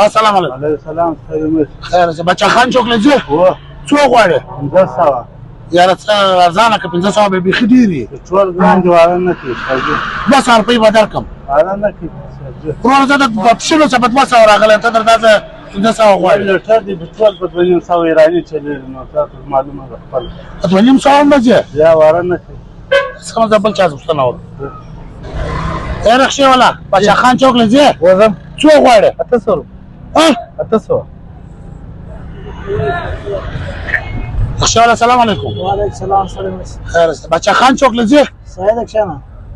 السلام علیکم. علیکم السلام. خیر شه بچا خان چوک لږه و څو غواړي 1500 یاره څه ارزانه که 1500 به بیخي ډېرې ټول ګران جواره نه کېږي 200 روپۍ به درکړم اره نه کېږي وروره زه د شلو څخه په 200 راغلی ته درته زه 1500 غواړي لیټر دي ټول په 2500 ایراني چلېږي نو تاسو معلومه ده خپل په 2500 هم نه ځې بیا واره نه کېږي څه مطلب بل چا پوښتنه وکړه ای رخشې والا بچا خان چوک له ځې وزم څو غواړي 800 800 رخشې والا سلام علیکم. وعلیکم السلام. خیر شه بچا خان چوک له ځې سعید کښېنه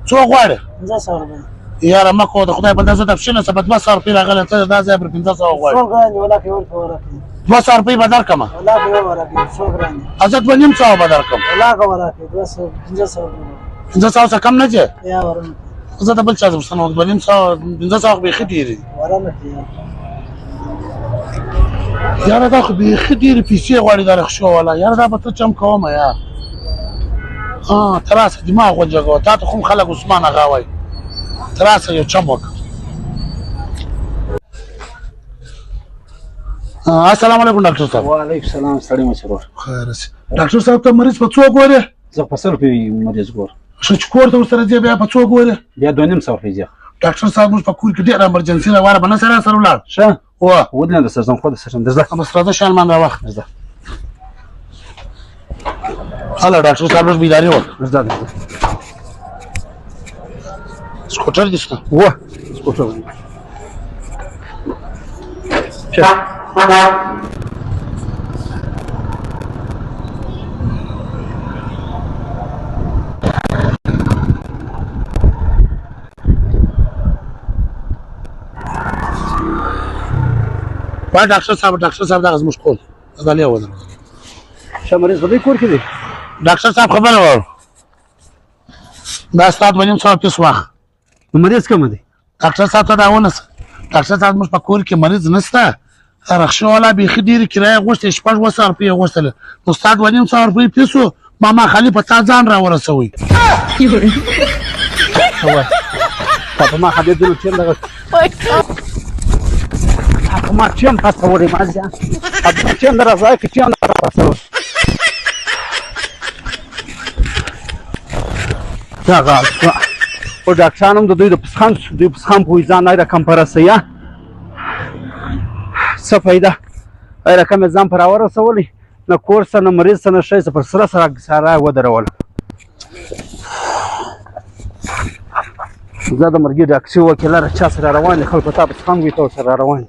څو غواړي 1500 روپۍ یاره مه کوه د خدای په داسې تفشینه څه په 200 روپۍ راغلی ته دا ځای پر 1500 غواړي څو ګران دي ولاکې ورکړه ورکړي 200 روپۍ به درکړم ولاکې ورکړي څو ګران دي ازت به نیم سوه به درکړم ولاکې ورکړي 200 1500 روپۍ 1500 څخه کم نه ځې یا ورنه زه د بل چا پوښتنه وکړم 2 نیم سوه 1500 بیخي ډېرې دي ورنه کړي یاره دا خو بیخي ډېرې پیسې غواړي دا رخشو والا یاره دا به ته چم کومه یار ته راسه دماغ وجګوه تا ته خو خلک عثمان اغا وایي ته راسه یو چم وکړه السلام علیکم ډاکټر صاحب. وعلیکم السلام. ستړی مه شې ورور. خیر شه ډاکټر صاحب ته مریض په څو ګورې زه په 100 روپۍ مریض ګور ښه چې کور ته ورسره ځې بیا په څو ګورې بیا 2500 روپۍ ځه ډاکټر صاحب موږ په کور کې ډېره امرجنسي ده واره به نه سره ولاړ ښه و ودلې د سرزم خو د سرزم درځه بس راځه شالمان راوخت درځه هله ډاکټر صاحب لږ بیداري وکړه درځه سکوټر دې شته و سکوټر شه وای ډاکټر صاحب دا زموږ کول دا لیا ودرو شه مریض په دې کور کې دی ډاکټر صاحب خبره وره دا ستاسو باندې څو پیس واخ نو مریض کوم دی ډاکټر صاحب ته دا ونس ډاکټر صاحب موږ په کور کې مریض نشته رخصه والا بیخي ډېرې کرایه غوښتې شپږ 200 روپۍ غوښتله نو ستاسو باندې 100 روپۍ پیسو ماما خالي په تا ځان را ورسوي پاپا ما خدای دې ټیم دغه پاپا ما ټیم پاتې وړي ما ځه پاپا ټیم درځه کې ټیم درځه دا غال او ډاکټرانو د دوی د پسخان په ځان نه رقم پرسیا څه فایده ای رقم ځان پر اورسولې نه کورس نه مریض نه شي پر سره ودرول زه د مرګي ډاکټر وکیل را چا سره روان خلک ته پسخان وي تو سره روان